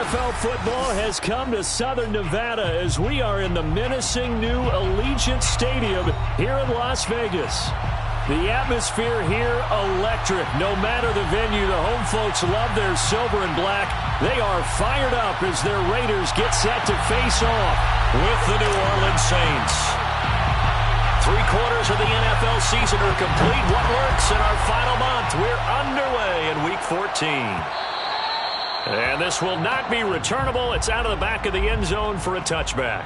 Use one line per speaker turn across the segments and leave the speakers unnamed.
NFL football has come to Southern Nevada as we are in the menacing new Allegiant Stadium here in Las Vegas. The atmosphere here, electric. No matter the venue, the home folks love their silver and black. They are fired up as their Raiders get set to face off with the New Orleans Saints. 3/4 of the NFL season are complete. What works in our final month? We're underway in Week 14. And this will not be returnable. It's out of the back of the end zone for a touchback.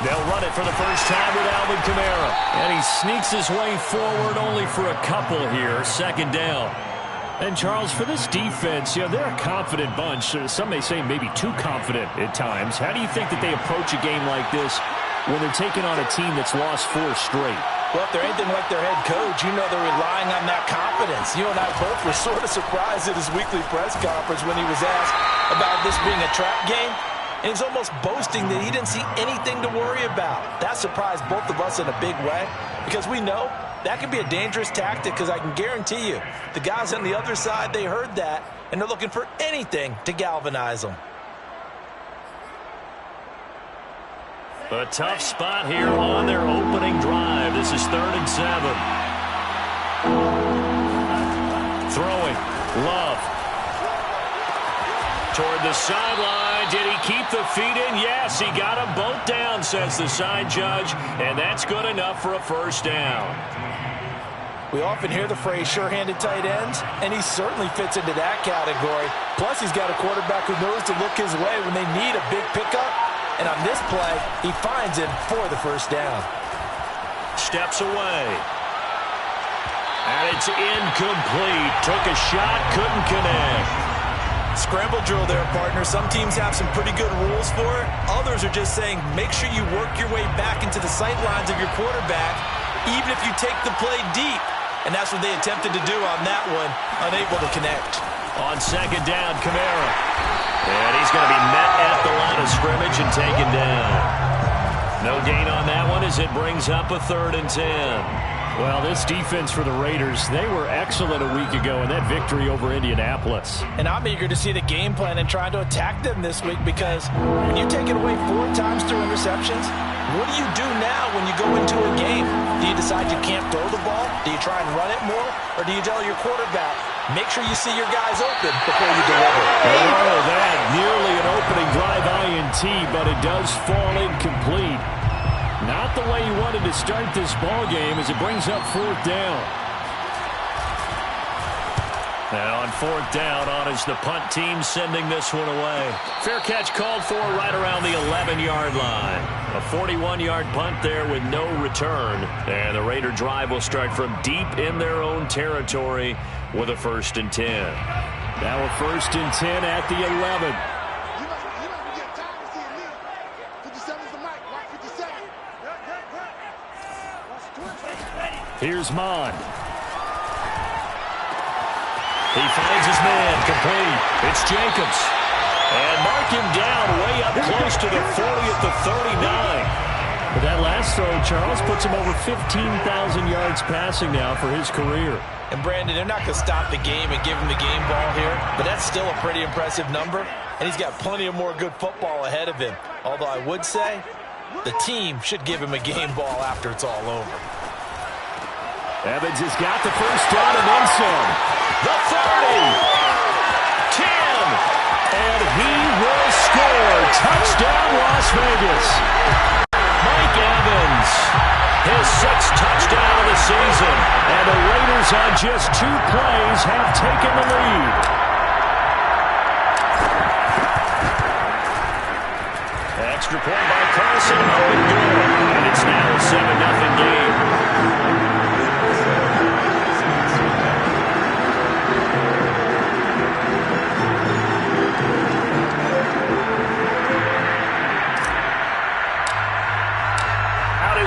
They'll run it for the first time with Alvin Kamara. And he sneaks his way forward only for a couple here. Second down. And, Charles, for this defense, they're a confident bunch. Some may say maybe too confident at times. How do you think that they approach a game like this when they're taking on a team that's lost 4 straight?
Well, if they're anything like their head coach, they're relying on that confidence. You and I both were sort of surprised at his weekly press conference when he was asked about this being a trap game. And he's almost boasting that he didn't see anything to worry about. That surprised both of us in a big way because we know that can be a dangerous tactic because I can guarantee you the guys on the other side, they heard that, and they're looking for anything to galvanize them.
A tough spot here on their opening drive. This is 3rd and 7. Throwing. Love. Toward the sideline. Did he keep the feet in? Yes, he got them both down, says the side judge, and that's good enough for a first down.
We often hear the phrase sure-handed tight ends, and he certainly fits into that category. Plus, he's got a quarterback who knows to look his way when they need a big pickup, and on this play, he finds him for the first down.
Steps away. And it's incomplete. Took a shot, couldn't connect.
Scramble drill there, partner. Some teams have some pretty good rules for it. Others are just saying make sure you work your way back into the sight lines of your quarterback, even if you take the play deep. And that's what they attempted to do on that one, unable to connect.
On second down, Kamara. And he's going to be met at the line of scrimmage and taken down. No gain on that one as it brings up a 3rd and 10. Well, this defense for the Raiders, they were excellent a week ago in that victory over Indianapolis.
And I'm eager to see the game plan and trying to attack them this week because when you take it away 4 times through interceptions, what do you do now when you go into a game? Do you decide you can't throw the ball? Do you try and run it more? Or do you tell your quarterback, make sure you see your guys open before you deliver?
Oh, that nearly an opening drive INT, but it does fall incomplete. Not the way you wanted to start this ball game as it brings up 4th down. Now on 4th down, on is the punt team sending this one away. Fair catch called for right around the 11-yard line. A 41-yard punt there with no return. And the Raider drive will start from deep in their own territory with a 1st and 10. Now a 1st and 10 at the 11. Here's Mon. He finds his man, complete. It's Jacobs. And mark him down way up close to the 40 at the 39. But that last throw, Charles, puts him over 15,000 yards passing now for his career.
And, Brandon, they're not going to stop the game and give him the game ball here, but that's still a pretty impressive number, and he's got plenty of more good football ahead of him. Although I would say the team should give him a game ball after it's all over.
Evans has got the first down and then some. The 30. 10. And he will score. Touchdown, Las Vegas. Mike Evans. His 6th touchdown of the season. And the Raiders on just 2 plays have taken the lead. Extra point by Carson. Oh, and good. And it's now a 7-0 game.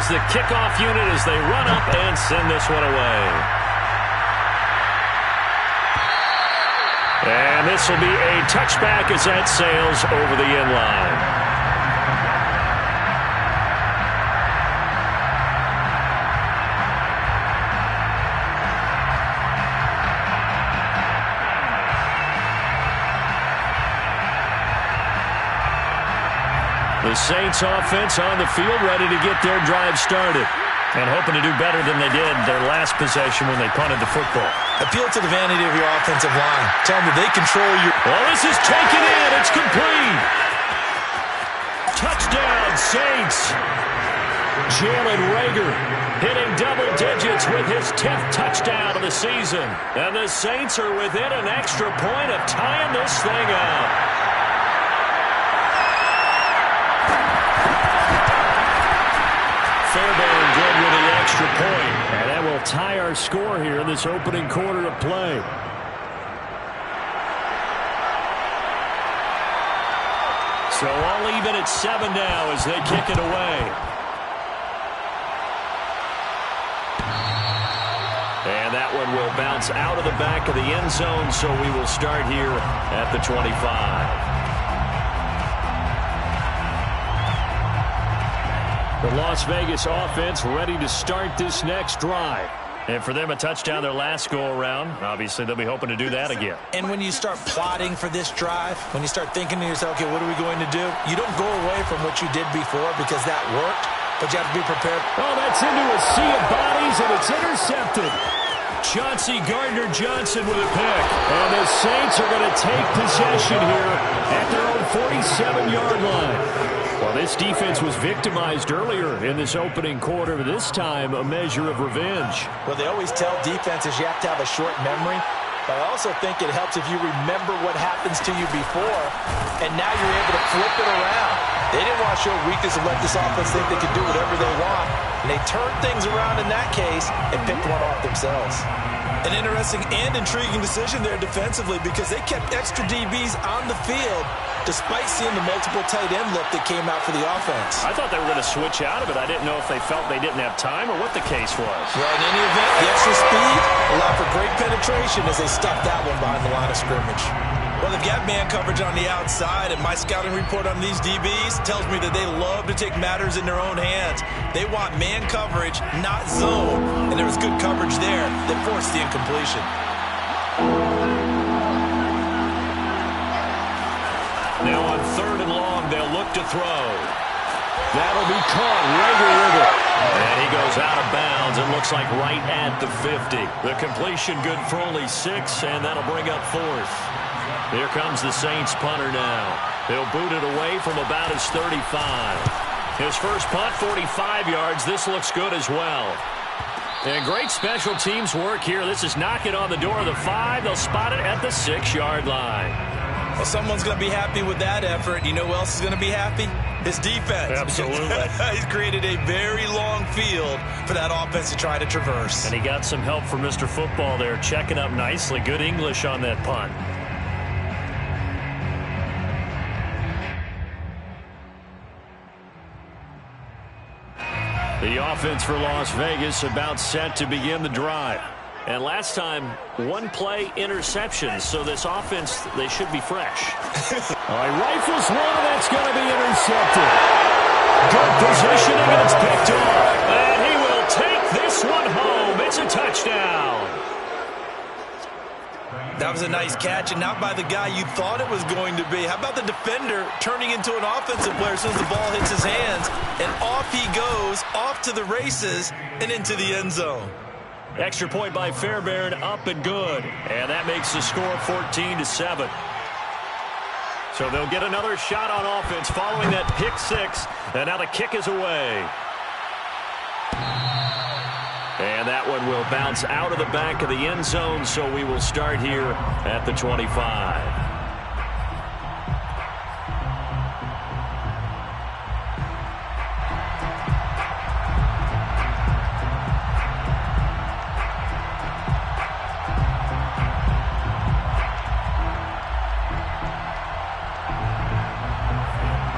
The kickoff unit as they run up and send this one away. And this will be a touchback as that sails over the end line. The Saints offense on the field ready to get their drive started. And hoping to do better than they did their last possession when they punted the football.
Appeal to the vanity of your offensive line. Tell them that they control your...
Well, this is taken in. It's complete. Touchdown, Saints. Jalen Reagor hitting double digits with his 10th touchdown of the season. And the Saints are within an extra point of tying this thing up. Fairbairn good with the extra point. And that will tie our score here in this opening quarter of play. So all even at 7 now as they kick it away. And that one will bounce out of the back of the end zone, so we will start here at the 25. The Las Vegas offense ready to start this next drive. And for them, a touchdown their last go-around. Obviously, they'll be hoping to do that again.
And when you start plotting for this drive, when you start thinking to yourself, okay, what are we going to do? You don't go away from what you did before because that worked, but you have to be prepared.
Oh, that's into a sea of bodies, and it's intercepted. Chauncey Gardner-Johnson with a pick. And the Saints are going to take possession here at their own 47-yard line. Well, this defense was victimized earlier in this opening quarter, but this time a measure of revenge.
Well, they always tell defenses you have to have a short memory, but I also think it helps if you remember what happens to you before, and now you're able to flip it around. They didn't want to show weakness and let this offense think they could do whatever they want, and they turned things around in that case and picked one off themselves. An interesting and intriguing decision there defensively because they kept extra DBs on the field despite seeing the multiple tight end look that came out for the offense.
I thought they were going to switch out of it. I didn't know if they felt they didn't have time or what the case was.
Well, in any event, the extra speed allowed for great penetration as they stuffed that one behind the line of scrimmage. Well, they've got man coverage on the outside, and my scouting report on these DBs tells me that they love to take matters in their own hands. They want man coverage, not zone, and there was good coverage there that forced the incompletion.
Now on 3rd and long, they'll look to throw. That'll be caught. Reagor with it. And he goes out of bounds. It looks like right at the 50. The completion good for only 6, and that'll bring up 4th. Here comes the Saints punter now. He'll boot it away from about his 35. His first punt, 45 yards. This looks good as well. And great special teams work here. This is knocking on the door of the 5. They'll spot it at the 6-yard line.
Well, someone's going to be happy with that effort. You know who else is going to be happy? His defense.
Absolutely.
He's created a very long field for that offense to try to traverse.
And he got some help from Mr. Football there, checking up nicely. Good English on that punt. The offense for Las Vegas about set to begin the drive. And last time, one play interception, so this offense, they should be fresh. All right, rifles one, that's going to be intercepted. Good positioning, and it's picked off. And he will take this one home. It's a touchdown.
That was a nice catch, and not by the guy you thought it was going to be. How about the defender turning into an offensive player as soon as the ball hits his hands, and off he goes, off to the races, and into the end zone.
Extra point by Fairbairn, up and good. And that makes the score 14-7. So they'll get another shot on offense following that pick 6. And now the kick is away. And that one will bounce out of the back of the end zone, so we will start here at the 25.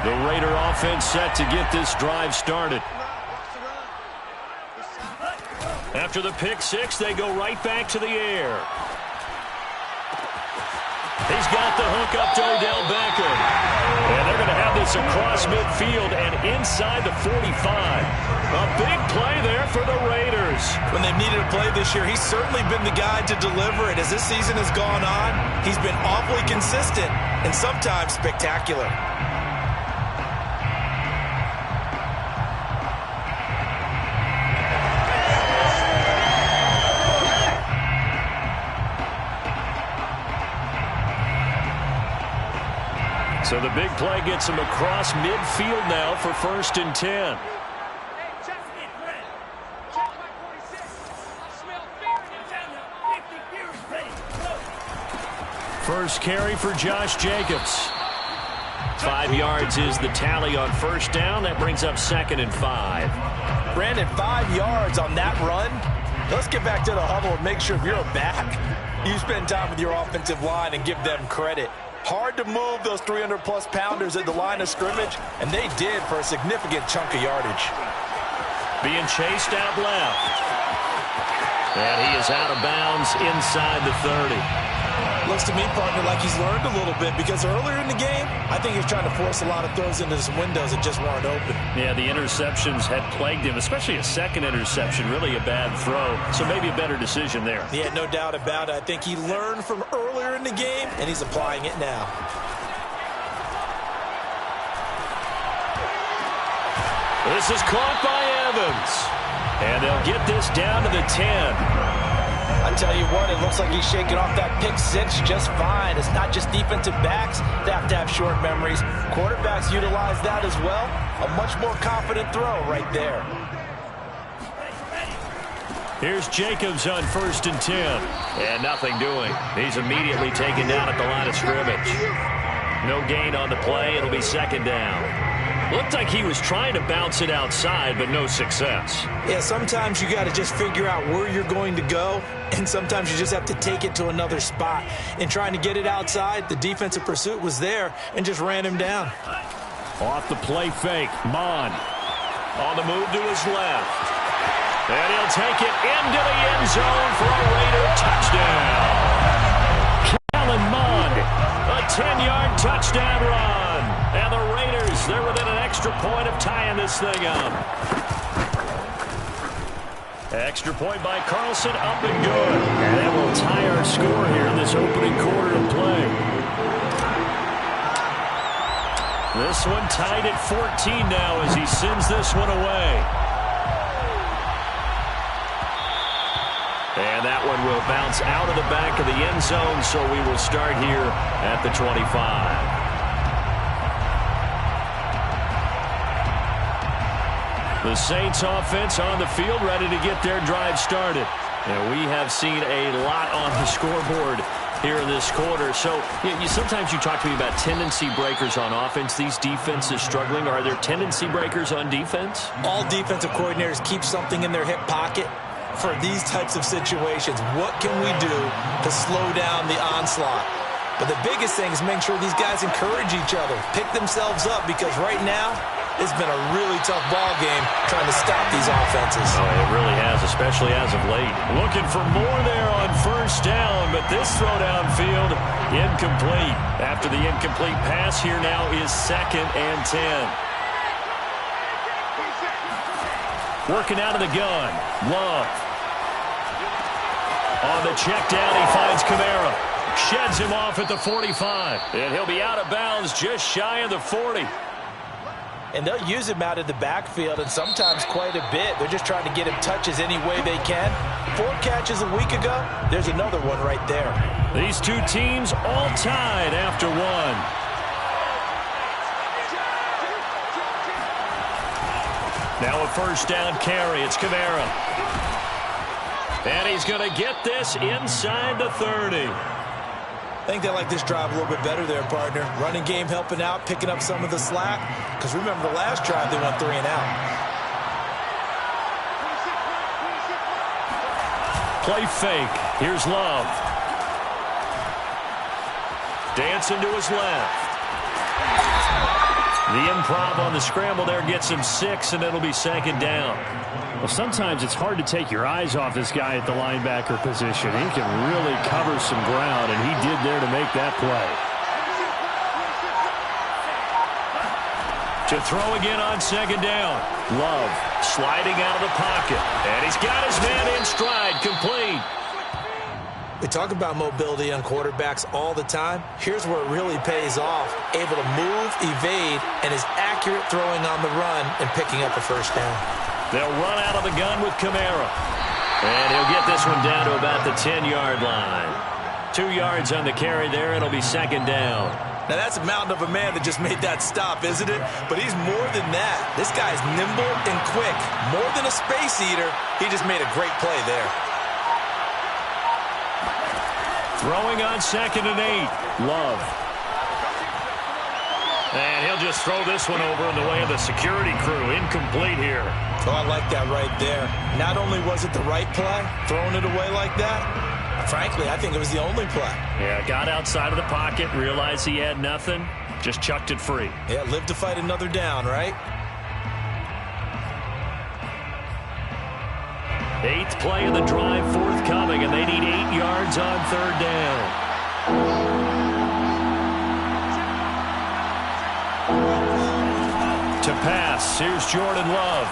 The Raider offense set to get this drive started. After the pick 6, they go right back to the air. He's got the hook up to Odell Beckham. And they're going to have this across midfield and inside the 45. A big play there for the Raiders.
When they've needed a play this year, he's certainly been the guy to deliver it. As this season has gone on, he's been awfully consistent and sometimes spectacular.
So the big play gets him across midfield now for 1st and 10. First carry for Josh Jacobs. 5 yards is the tally on 1st down. That brings up 2nd and 5.
Brandon, 5 yards on that run. Let's get back to the huddle and make sure if you're a back, you spend time with your offensive line and give them credit. Hard to move those 300-plus pounders at the line of scrimmage, and they did for a significant chunk of yardage.
Being chased out left. And he is out of bounds inside the 30.
Looks to me, partner, like he's learned a little bit because earlier in the game, I think he was trying to force a lot of throws into some windows that just weren't open.
Yeah, the interceptions had plagued him, especially a second interception, really a bad throw. So maybe a better decision there.
Yeah, no doubt about it. I think he learned from earlier in the game, and he's applying it now.
This is caught by Evans. And they'll get this down to the 10.
I tell you what, it looks like he's shaking off that pick six just fine. It's not just defensive backs that have to have short memories. Quarterbacks utilize that as well. A much more confident throw right there.
Here's Jacobs on 1st and 10. And nothing doing. He's immediately taken down at the line of scrimmage. No gain on the play. It'll be 2nd down. Looked like he was trying to bounce it outside, but no success.
Yeah, sometimes you got to just figure out where you're going to go, and sometimes you just have to take it to another spot. In trying to get it outside, the defensive pursuit was there and just ran him down.
Off the play fake, Mond on the move to his left. And he'll take it into the end zone for a Raider touchdown. Kellen Mond, a 10-yard touchdown run. And the Raiders, they're within an extra point of tying this thing up. Extra point by Carlson, up and good. And that will tie our score here in this opening quarter of play. This one tied at 14 now as he sends this one away. And that one will bounce out of the back of the end zone, so we will start here at the 25. The Saints offense on the field, ready to get their drive started. And we have seen a lot on the scoreboard here in this quarter. So sometimes you talk to me about tendency breakers on offense. These defenses struggling. Are there tendency breakers on defense?
All defensive coordinators keep something in their hip pocket for these types of situations. What can we do to slow down the onslaught? But the biggest thing is make sure these guys encourage each other, pick themselves up, because right now, it's been a really tough ball game trying to stop these offenses.
Oh, it really has, especially as of late. Looking for more there on 1st down, but this throw downfield, incomplete. After the incomplete pass, here now is 2nd and 10. Working out of the gun, Love. On the check down, he finds Kamara. Sheds him off at the 45. And he'll be out of bounds just shy of the 40.
And they'll use him out of the backfield, and sometimes quite a bit. They're just trying to get him touches any way they can. 4 catches a week ago. There's another one right there.
These two teams all tied after one. Now a 1st down carry. It's Kamara. And he's going to get this inside the 30.
I think they like this drive a little bit better there, partner. Running game helping out, picking up some of the slack. Because remember, the last drive, they went 3 and out.
Play fake. Here's Love. Dancing to his left. The improv on the scramble there gets him 6, and it'll be 2nd down. Well, sometimes it's hard to take your eyes off this guy at the linebacker position. He can really cover some ground, and he did there to make that play. To throw again on 2nd down. Love sliding out of the pocket. And he's got his man in stride, complete.
We talk about mobility on quarterbacks all the time. Here's where it really pays off. Able to move, evade, and is accurate throwing on the run and picking up a 1st down.
They'll run out of the gun with Kamara. And he'll get this one down to about the 10-yard line. 2 yards on the carry there. It'll be 2nd down.
Now, that's a mountain of a man that just made that stop, isn't it? But he's more than that. This guy's nimble and quick. More than a space eater, he just made a great play there.
Throwing on 2nd and 8. Love. And he'll just throw this one over in the way of the security crew. Incomplete here.
Oh, I like that right there. Not only was it the right play, throwing it away like that, frankly, I think it was the only play.
Yeah, got outside of the pocket, realized he had nothing, just chucked it free.
Yeah, live to fight another down, right?
8th play of the drive forthcoming, and they need 8 yards on 3rd down. To pass, here's Jordan Love.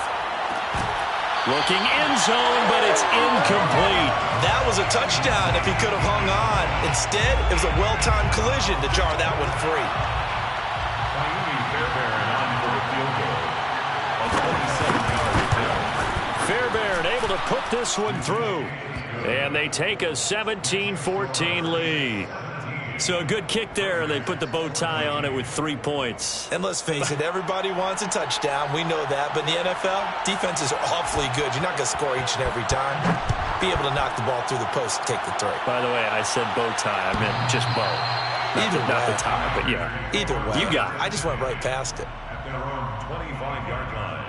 Looking end zone, but it's incomplete.
That was a touchdown if he could have hung on. Instead, it was a well-timed collision to jar that one free.
Fairbairn able to put this one through. And they take a 17-14 lead. So a good kick there. They put the bow tie on it with 3 points.
And let's face it, everybody wants a touchdown. We know that. But in the NFL, defenses are awfully good. You're not going to score each and every time. Be able to knock the ball through the post and take the 3.
By the way, I said bow tie. I meant just bow. Not the tie, but yeah.
Either way.
You got it.
I just went right past it.
At their own 25-yard line.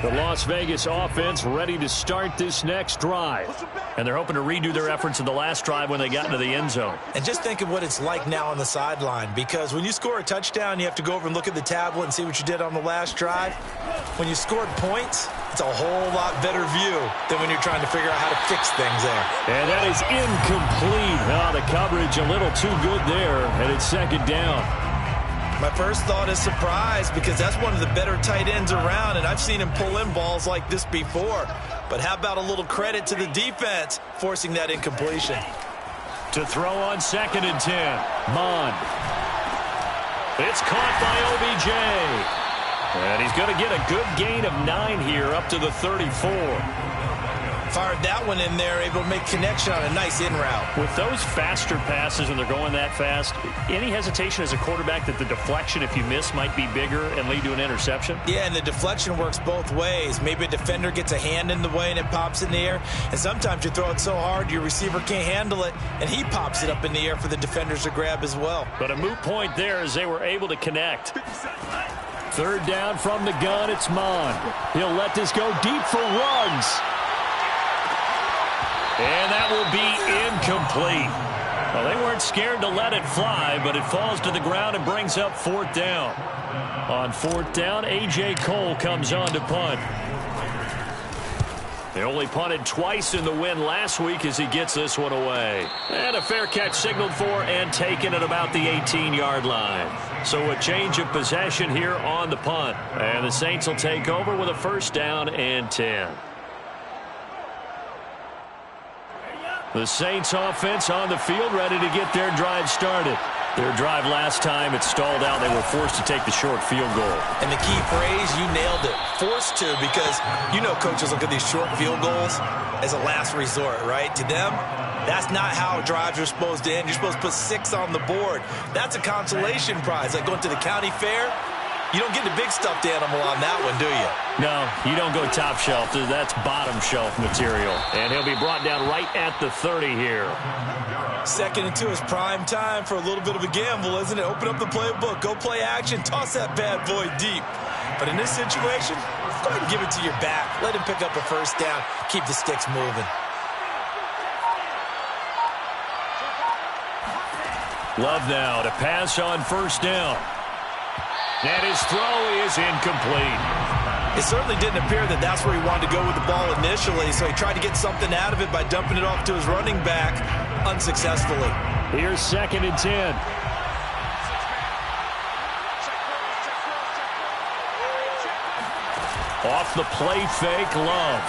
The Las Vegas offense ready to start this next drive. And they're hoping to redo their efforts in the last drive when they got into the end zone.
And just think of what it's like now on the sideline, because when you score a touchdown, you have to go over and look at the tablet and see what you did on the last drive. When you scored points, it's a whole lot better view than when you're trying to figure out how to fix things there.
And that is incomplete. The coverage a little too good there, and it's 2nd down.
My first thought is surprise, because that's one of the better tight ends around, and I've seen him pull in balls like this before. But how about a little credit to the defense forcing that incompletion?
To throw on 2nd and 10. Mond. It's caught by OBJ. And he's going to get a good gain of 9 here up to the 34.
Fired that one in there, able to make connection on a nice in route.
With those faster passes and they're going that fast, any hesitation as a quarterback that the deflection, if you miss, might be bigger and lead to an interception?
Yeah, and the deflection works both ways. Maybe a defender gets a hand in the way and it pops in the air. And sometimes you throw it so hard your receiver can't handle it, and he pops it up in the air for the defenders to grab as well.
But a moot point there as they were able to connect. 3rd down from the gun, it's Mond. He'll let this go deep for Ruggs. And that will be incomplete. Well, they weren't scared to let it fly, but it falls to the ground and brings up 4th down. On 4th down, A.J. Cole comes on to punt. They only punted twice in the win last week as he gets this one away. And a fair catch signaled for and taken at about the 18-yard line. So a change of possession here on the punt. And the Saints will take over with a 1st down and 10. The Saints offense on the field ready to get their drive started. Their drive last time, it stalled out. They were forced to take the short field goal.
And the key phrase, you nailed it, forced to, because you know coaches look at these short field goals as a last resort, right? To them, that's not how drives are supposed to end. You're supposed to put 6 on the board. That's a consolation prize, like going to the county fair. You don't get the big stuffed animal on that one, do you?
No, you don't go top shelf. That's bottom shelf material. And he'll be brought down right at the 30 here.
2nd and 2 is prime time for a little bit of a gamble, isn't it? Open up the playbook, go play action, toss that bad boy deep. But in this situation, go ahead and give it to your back. Let him pick up a first down. Keep the sticks moving.
Love now to pass on first down. And his throw is incomplete.
It certainly didn't appear that that's where he wanted to go with the ball initially, so he tried to get something out of it by dumping it off to his running back unsuccessfully.
Here's 2nd and 10. Off the play fake, Love.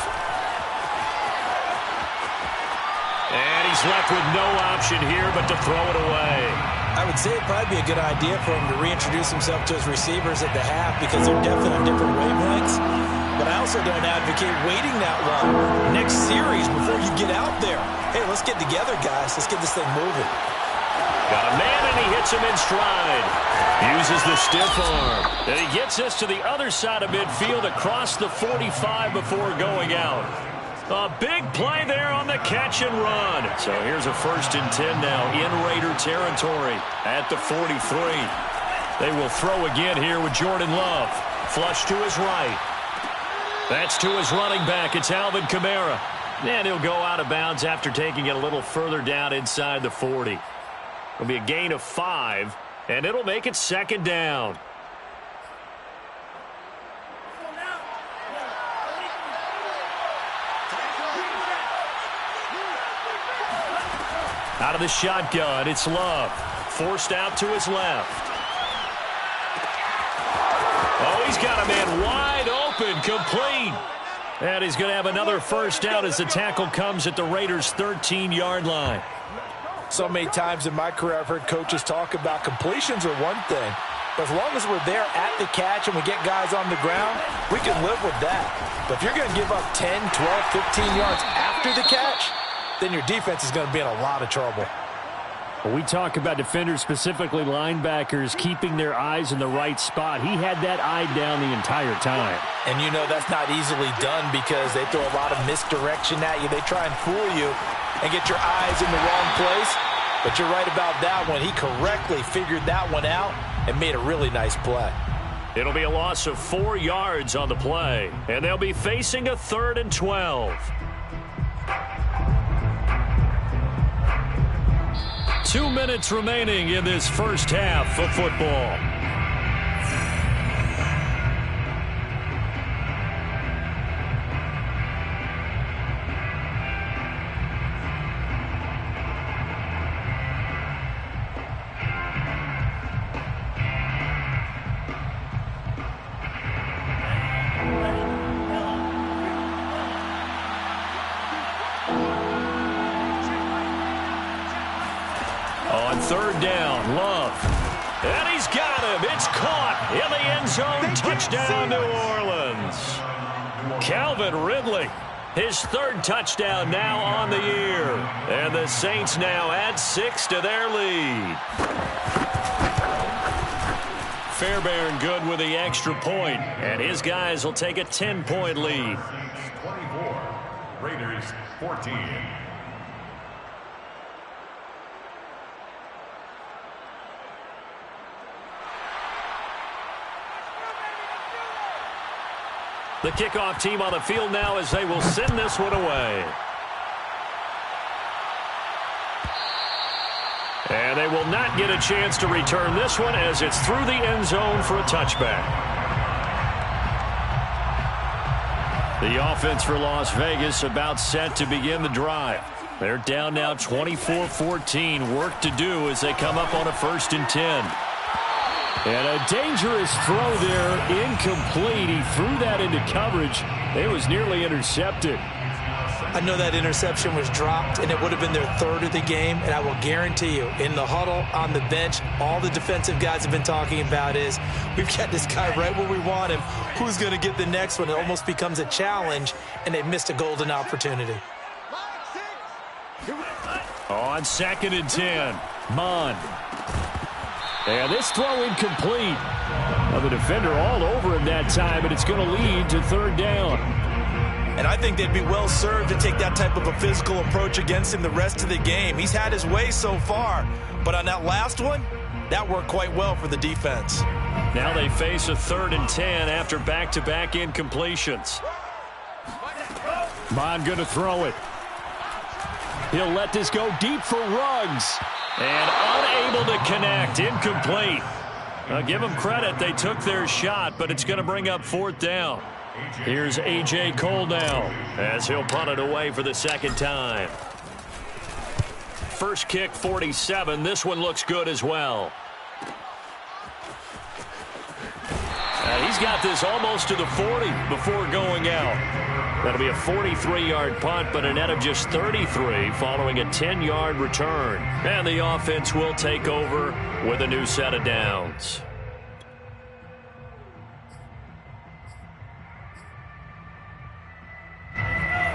And he's left with no option here but to throw it away.
I would say it'd probably be a good idea for him to reintroduce himself to his receivers at the half because they're definitely on different wavelengths. But I also don't advocate waiting that long. Next series before you get out there. Hey, let's get together, guys. Let's get this thing moving.
Got a man, and he hits him in stride. Uses the stiff arm. And he gets us to the other side of midfield across the 45 before going out. A big play there on the catch and run. So here's a 1st and 10 now in Raider territory at the 43. They will throw again here with Jordan Love. Flush to his right. That's to his running back. It's Alvin Kamara. And he'll go out of bounds after taking it a little further down inside the 40. It'll be a gain of 5, and it'll make it 2nd down. Out of the shotgun, it's Love. Forced out to his left. Oh, he's got a man wide open, complete. And he's going to have another first down as the tackle comes at the Raiders' 13-yard line.
So many times in my career I've heard coaches talk about completions are one thing. But as long as we're there at the catch and we get guys on the ground, we can live with that. But if you're going to give up 10, 12, 15 yards after the catch, then your defense is going to be in a lot of trouble.
When we talk about defenders, specifically linebackers, keeping their eyes in the right spot, he had that eye down the entire time.
And you know that's not easily done because they throw a lot of misdirection at you. They try and fool you and get your eyes in the wrong place. But you're right about that one. He correctly figured that one out and made a really nice play.
It'll be a loss of 4 yards on the play, and they'll be facing a 3rd and 12. 2 minutes remaining in this first half of football. On 3rd down, Love. And he's got him. It's caught in the end zone. Touchdown, New Orleans. Calvin Ridley, his 3rd touchdown now on the year. And the Saints now add 6 to their lead. Fairbairn good with the extra point, and his guys will take a 10-point lead.
24, Raiders 14.
The kickoff team on the field now as they will send this one away. And they will not get a chance to return this one as it's through the end zone for a touchback. The offense for Las Vegas about set to begin the drive. They're down now 24-14. Work to do as they come up on a 1st and 10. And a dangerous throw there, incomplete. He threw that into coverage. It was nearly intercepted.
I know that interception was dropped, and it would have been their 3rd of the game, and I will guarantee you, in the huddle, on the bench, all the defensive guys have been talking about is, we've got this guy right where we want him. Who's going to get the next one? It almost becomes a challenge, and they missed a golden opportunity.
On 2nd and 10, Mond. And this throw incomplete. Well, the defender all over him that time, and it's going to lead to third down.
And I think they'd be well served to take that type of a physical approach against him the rest of the game. He's had his way so far, but on that last one, that worked quite well for the defense.
Now they face a 3rd and 10 after back-to-back incompletions. Bond going to throw it. He'll let this go deep for Ruggs. And unable to connect. Incomplete. Give them credit. They took their shot, but it's going to bring up 4th down. Here's A.J. Cole now as he'll punt it away for the 2nd time. First kick, 47. This one looks good as well. He's got this almost to the 40 before going out. That'll be a 43-yard punt, but a net of just 33 following a 10-yard return. And the offense will take over with a new set of downs.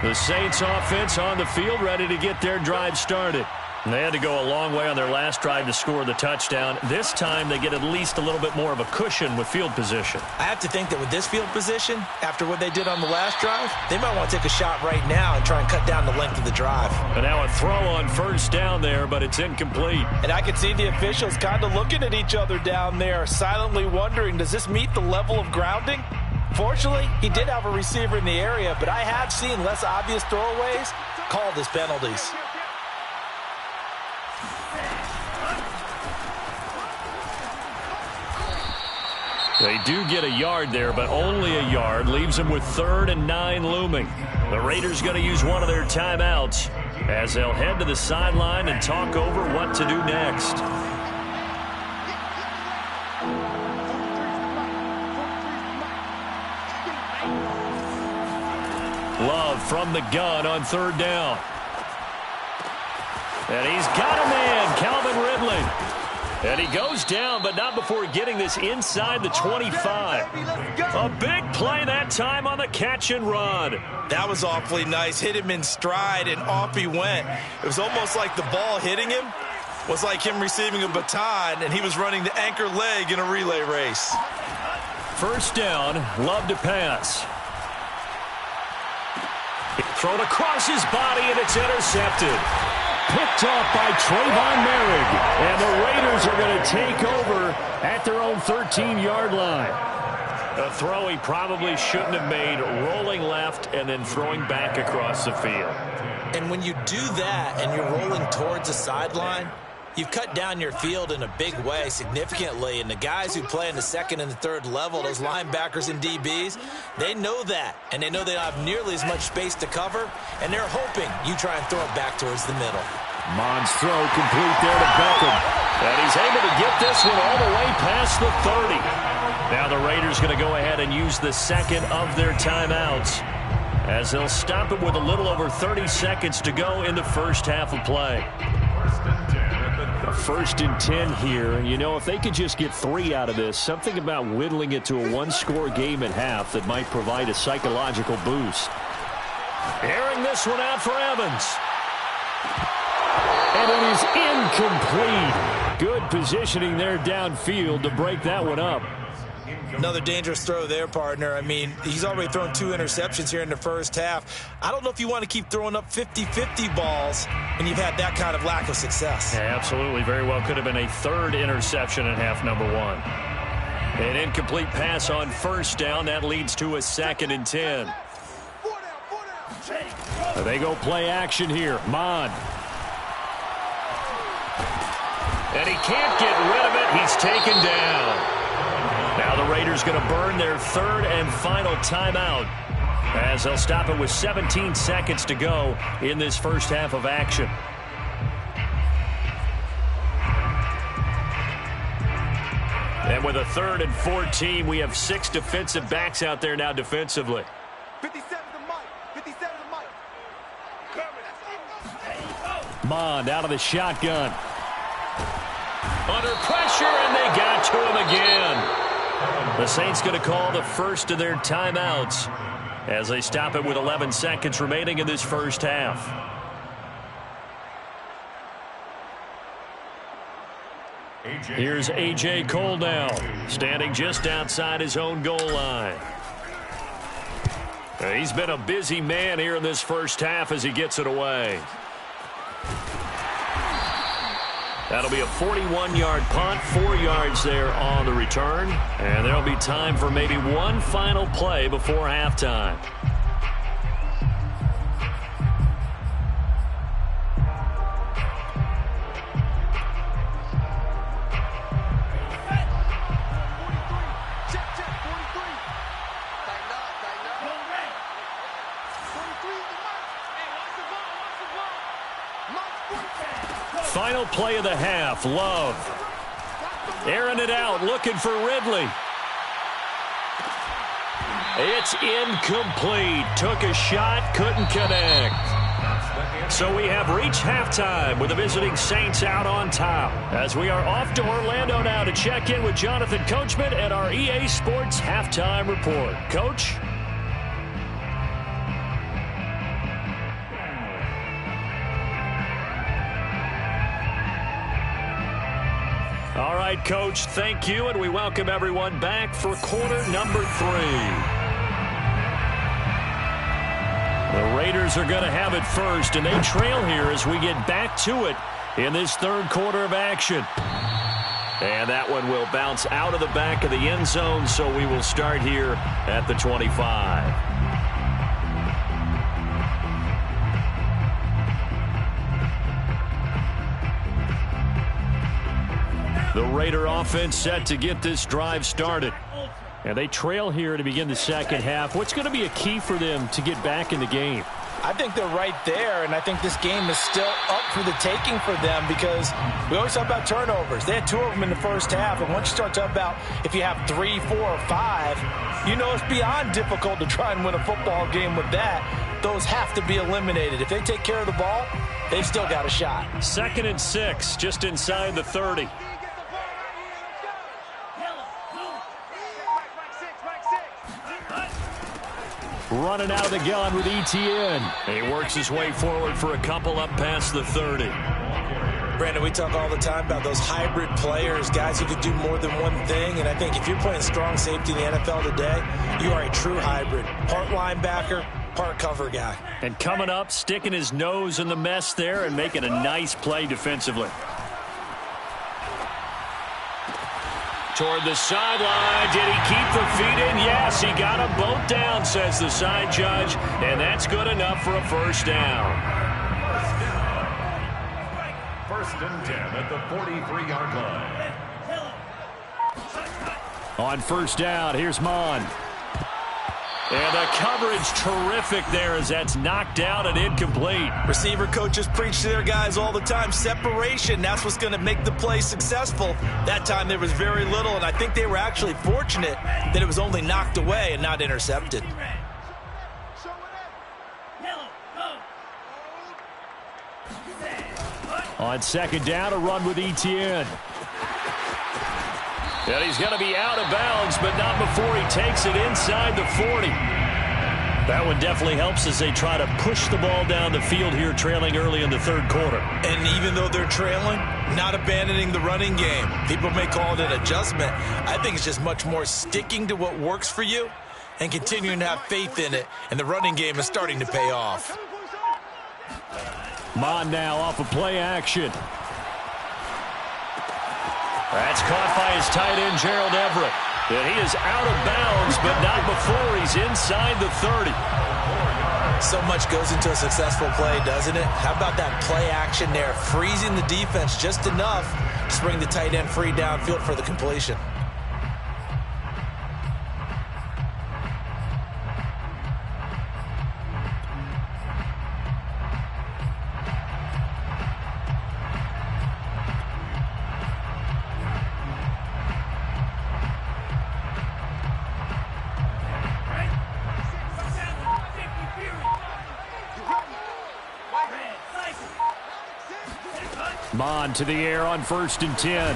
The Saints offense on the field, ready to get their drive started. They had to go a long way on their last drive to score the touchdown. This time they get at least a little bit more of a cushion with field position.
I have to think that with this field position, after what they did on the last drive, they might want to take a shot right now and try and cut down the length of the drive.
And now a throw on 1st down there, but it's incomplete.
And I could see the officials kind of looking at each other down there, silently wondering, does this meet the level of grounding? Fortunately, he did have a receiver in the area, but I have seen less obvious throwaways called as penalties.
They do get a yard there, but only a yard. Leaves them with 3rd and 9 looming. The Raiders going to use one of their timeouts as they'll head to the sideline and talk over what to do next. Love from the gun on 3rd down. And he's got a man, Calvin Ridley. And he goes down, but not before getting this inside the 25. A big play that time on the catch and run.
That was awfully nice. Hit him in stride, and off he went. It was almost like the ball hitting him was like him receiving a baton, and he was running the anchor leg in a relay race.
1st down, Love to pass. Thrown across his body, and it's intercepted. Picked off by Trayvon Merrick. And the Raiders are going to take over at their own 13-yard line. A throw he probably shouldn't have made, rolling left and then throwing back across the field.
And when you do that and you're rolling towards the sideline, you've cut down your field in a big way significantly. And the guys who play in the 2nd and the 3rd level, those linebackers and DBs, they know that. And they know they don't have nearly as much space to cover. And they're hoping you try and throw it back towards the middle.
Mond's throw complete there to Beckham. And he's able to get this one all the way past the 30. Now the Raiders going to go ahead and use the 2nd of their timeouts as they'll stop it with a little over 30 seconds to go in the first half of play. 1st and 10 here. And, you know, if they could just get 3 out of this, something about whittling it to a 1-score game at half that might provide a psychological boost. Airing this one out for Evans. And it is incomplete. Good positioning there downfield to break that one up.
Another dangerous throw there, partner. I mean, he's already thrown 2 interceptions here in the first half. I don't know if you want to keep throwing up 50-50 balls when you've had that kind of lack of success.
Yeah, absolutely. Very well could have been a 3rd interception in half number 1. An incomplete pass on 1st down. That leads to a 2nd and 10. They go play action here. Mond. And he can't get rid of it. He's taken down. Now the Raiders going to burn their 3rd and final timeout as they'll stop it with 17 seconds to go in this first half of action. And with a 3rd and 14, we have 6 defensive backs out there now defensively.
57 to Mike. 57 to Mike.
Mond out of the shotgun. Under pressure, and they got to him again. The Saints going to call the first of their timeouts as they stop it with 11 seconds remaining in this first half. Here's A.J. Cole now, standing just outside his own goal line. He's been a busy man here in this first half as he gets it away. That'll be a 41-yard punt, 4 yards there on the return. And there'll be time for maybe one final play before halftime. Final play of the half, Love. Airing it out, looking for Ridley. It's incomplete. Took a shot, couldn't connect. So we have reached halftime with the visiting Saints out on top. As we are off to Orlando now to check in with Jonathan Coachman and our EA Sports Halftime Report. Coach? All right, Coach, thank you, and we welcome everyone back for quarter number 3. The Raiders are going to have it first, and they trail here as we get back to it in this third quarter of action. And that one will bounce out of the back of the end zone, so we will start here at the 25. The Raider offense set to get this drive started. And they trail here to begin the second half. What's going to be a key for them to get back in the game?
I think they're right there, and I think this game is still up for the taking for them because we always talk about turnovers. They had 2 of them in the first half, and once you start talking about if you have 3, 4, or 5, you know it's beyond difficult to try and win a football game with that. Those have to be eliminated. If they take care of the ball, they've still got a shot.
2nd and 6, just inside the 30. Running out of the gun with Etienne. He works his way forward for a couple up past the 30.
Brandon, we talk all the time about those hybrid players, guys who could do more than one thing. And I think if you're playing strong safety in the NFL today, you are a true hybrid. Part linebacker, part cover guy.
And coming up, sticking his nose in the mess there and making a nice play defensively. Toward the sideline. Did he keep the feet in? Yes, he got them both down, says the side judge. And that's good enough for a first down.
First and 10 at the 43-yard line.
On first down, here's Mon. And the coverage terrific there as that's knocked out and incomplete.
Receiver coaches preach to their guys all the time. Separation, that's what's going to make the play successful. That time there was very little, and I think they were actually fortunate that it was only knocked away and not intercepted.
On second down, a run with Etienne. And he's going to be out of bounds, but not before he takes it inside the 40. That one definitely helps as they try to push the ball down the field here, trailing early in the third quarter.
And even though they're trailing, not abandoning the running game. People may call it an adjustment. I think it's just much more sticking to what works for you and continuing to have faith in it. And the running game is starting to pay off.
Mon now off of play action. That's caught by his tight end, Gerald Everett. And he is out of bounds, but not before he's inside the 30.
So much goes into a successful play, doesn't it? How about that play action there? Freezing the defense just enough to bring the tight end free downfield for the completion.
Mon to the air on 1st and 10.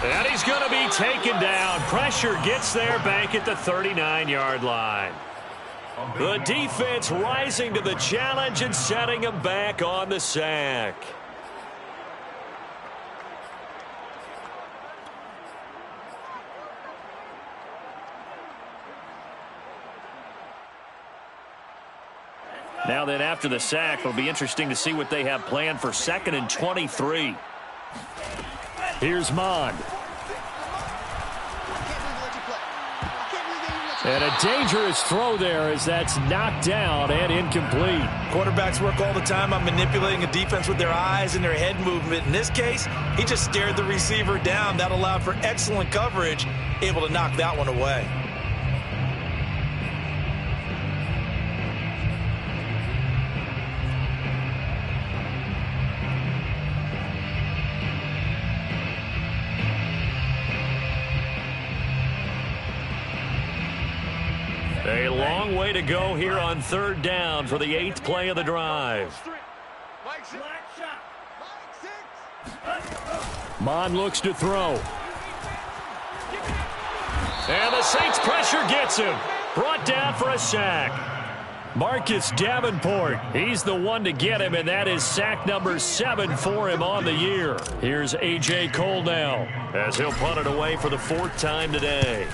And he's going to be taken down. Pressure gets there back at the 39-yard line. The defense rising to the challenge and setting him back on the sack. Now then, after the sack, it'll be interesting to see what they have planned for 2nd and 23. Here's Mond. And a dangerous throw there as that's knocked down and incomplete.
Quarterbacks work all the time on manipulating a defense with their eyes and their head movement. In this case, he just stared the receiver down. That allowed for excellent coverage, able to knock that one away.
A long way to go here on 3rd down for the 8th play of the drive. Mond looks to throw. And the Saints pressure gets him. Brought down for a sack. Marcus Davenport, he's the one to get him, and that is sack number 7 for him on the year. Here's A.J. Cole now as he'll punt it away for the 4th time today.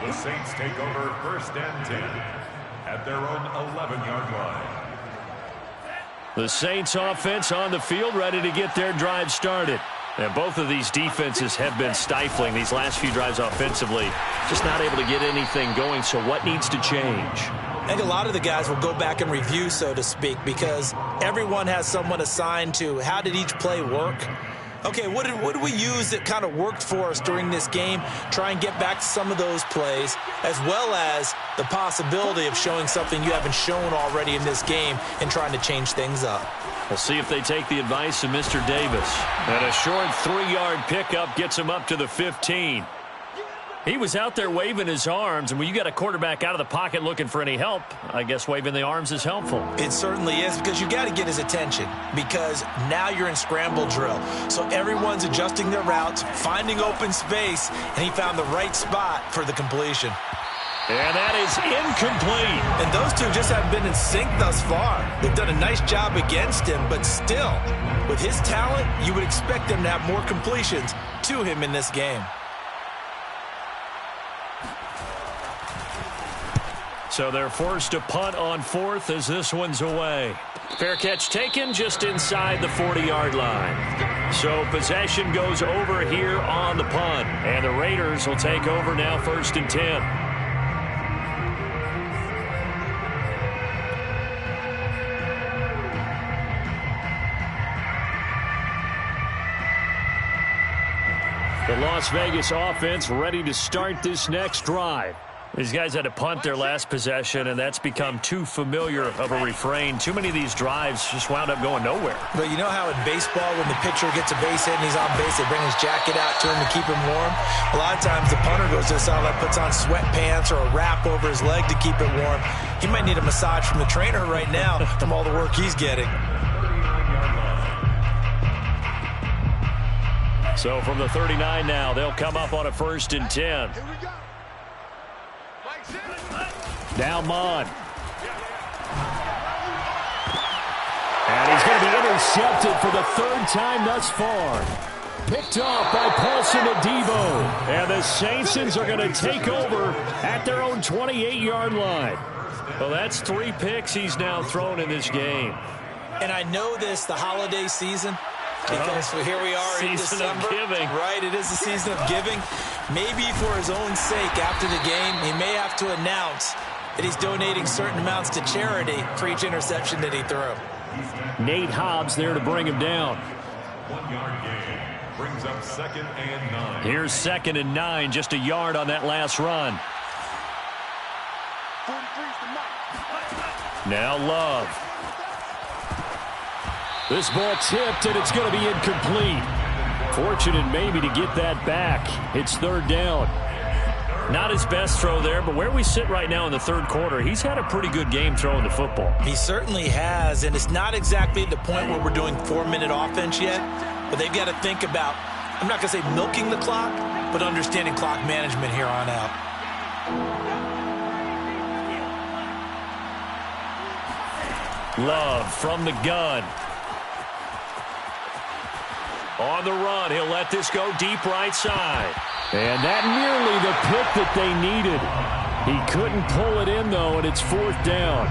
The Saints take over 1st and 10 at their own 11-yard line.
The Saints offense on the field, ready to get their drive started. And both of these defenses have been stifling these last few drives offensively. Just not able to get anything going, so what needs to change?
I think a lot of the guys will go back and review, so to speak, because everyone has someone assigned to how did each play work. Okay, what did we use that kind of worked for us during this game? Try and get back to some of those plays, as well as the possibility of showing something you haven't shown already in this game and trying to change things up.
We'll see if they take the advice of Mr. Davis. And a short 3-yard pickup gets him up to the 15. He was out there waving his arms, and when you got a quarterback out of the pocket looking for any help, I guess waving the arms is helpful.
It certainly is, because you got to get his attention, because now you're in scramble drill. So everyone's adjusting their routes, finding open space, and he found the right spot for the completion.
And that is incomplete.
And those two just haven't been in sync thus far. They've done a nice job against him, but still, with his talent, you would expect them to have more completions to him in this game.
So they're forced to punt on 4th as this one's away. Fair catch taken just inside the 40-yard line. So possession goes over here on the punt. And the Raiders will take over now 1st and 10. The Las Vegas offense ready to start this next drive. These guys had to punt their last possession, and that's become too familiar of a refrain. Too many of these drives just wound up going nowhere.
But you know how in baseball, when the pitcher gets a base hit and he's on base, they bring his jacket out to him to keep him warm? A lot of times the punter goes to the sideline, puts on sweatpants or a wrap over his leg to keep it warm. He might need a massage from the trainer right now from all the work he's getting.
So from the 39 now, they'll come up on a 1st and 10. Now Mond. And he's going to be intercepted for the 3rd time thus far. Picked off by Paulson Adebo. And the Saints are going to take over at their own 28-yard line. Well, that's 3 picks he's now thrown in this game.
And I know this, the holiday season, because here we are in December.
Season of giving.
Right, it is the season of giving. Maybe for his own sake after the game, he may have to announce that he's donating certain amounts to charity for each interception that he threw.
Nate Hobbs there to bring him down.
1-yard gain brings up 2nd and 9.
Here's 2nd and 9, just a yard on that last run. Now Love. This ball tipped, and it's going to be incomplete. Fortunate maybe to get that back. It's 3rd down. Not his best throw there, but where we sit right now in the 3rd quarter, he's had a pretty good game throwing the football.
He certainly has, and it's not exactly at the point where we're doing 4-minute offense yet, but they've got to think about, I'm not going to say milking the clock, but understanding clock management here on out.
Love from the gun. On the run, he'll let this go deep right side. And that nearly the pick that they needed. He couldn't pull it in, though, and it's 4th down.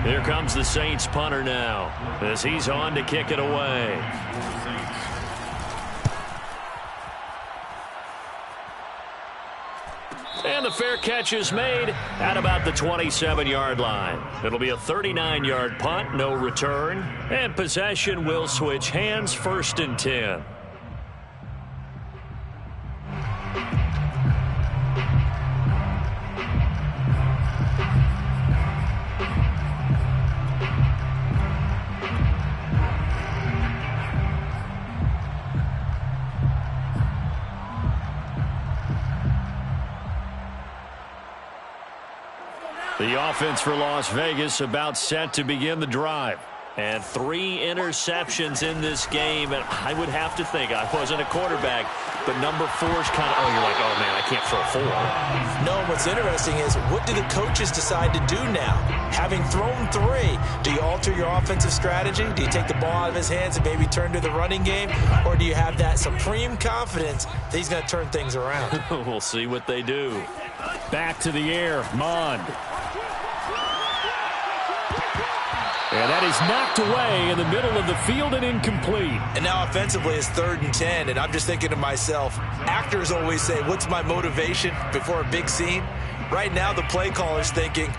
Here comes the Saints punter now as he's on to kick it away. And the fair catch is made at about the 27-yard line. It'll be a 39-yard punt, no return. And possession will switch hands, 1st and 10. The offense for Las Vegas about set to begin the drive. And 3 interceptions in this game. And I would have to think, I wasn't a quarterback, but number 4's kind of, you're like, oh, man, I can't throw 4.
No, what's interesting is what do the coaches decide to do now? Having thrown 3, do you alter your offensive strategy? Do you take the ball out of his hands and maybe turn to the running game? Or do you have that supreme confidence that he's going to turn things around?
We'll see what they do. Back to the air, Mond. And that is knocked away in the middle of the field and incomplete.
And now offensively it's 3rd and 10, and I'm just thinking to myself, actors always say, what's my motivation before a big scene? Right now the play caller's thinking,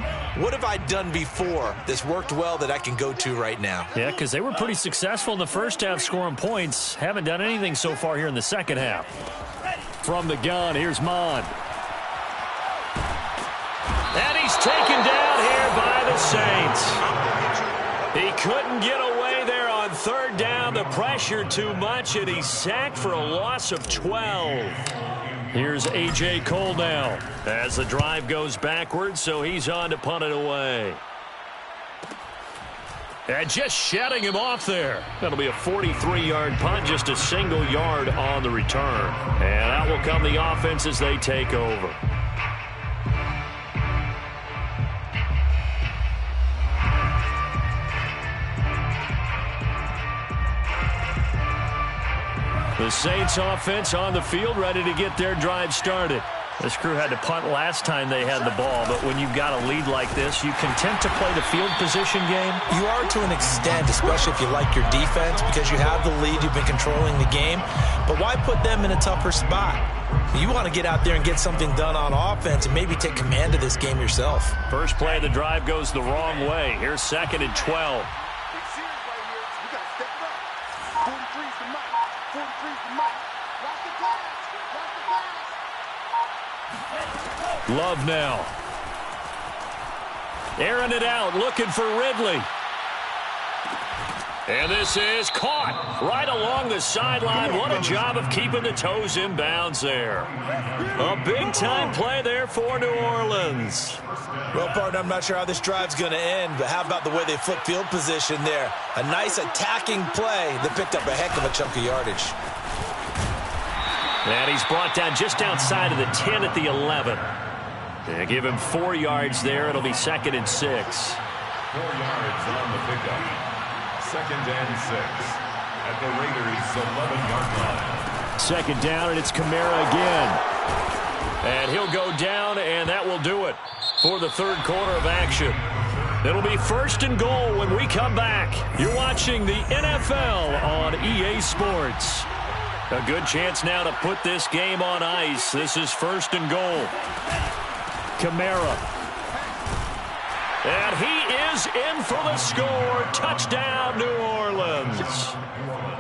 what have I done before that's worked well that I can go to right now?
Yeah, because they were pretty successful in the first half scoring points. Haven't done anything so far here in the second half. From the gun, here's Mond. And he's taken down here by the Saints. He couldn't get away there on 3rd down. The pressure too much, and he's sacked for a loss of 12. Here's A.J. Cole now as the drive goes backwards, so he's on to punt it away. And just shutting him off there. That'll be a 43-yard punt, just a single yard on the return. And out will come the offense as they take over. The Saints offense on the field, ready to get their drive started. This crew had to punt last time they had the ball, but when you've got a lead like this, you content to play the field position game?
You are to an extent, especially if you like your defense, because you have the lead, you've been controlling the game. But why put them in a tougher spot? You want to get out there and get something done on offense and maybe take command of this game yourself.
First play of the drive goes the wrong way. Here's 2nd and 12. Love now. Airing it out, looking for Ridley. And this is caught right along the sideline. What a job of keeping the toes in bounds there. A big-time play there for New Orleans.
Well, partner, I'm not sure how this drive's going to end, but how about the way they flip field position there? A nice attacking play that picked up a heck of a chunk of yardage.
And he's brought down just outside of the 10 at the 11. They give him 4 yards there. It'll be 2nd and 6.
4 yards on the pickup. 2nd and 6 at the Raiders' 11-yard line.
2nd down, and it's Kamara again. And he'll go down, and that will do it for the 3rd quarter of action. It'll be 1st and goal when we come back. You're watching the NFL on EA Sports. A good chance now to put this game on ice. This is 1st and goal. Kamara. And he is in for the score. Touchdown, New Orleans.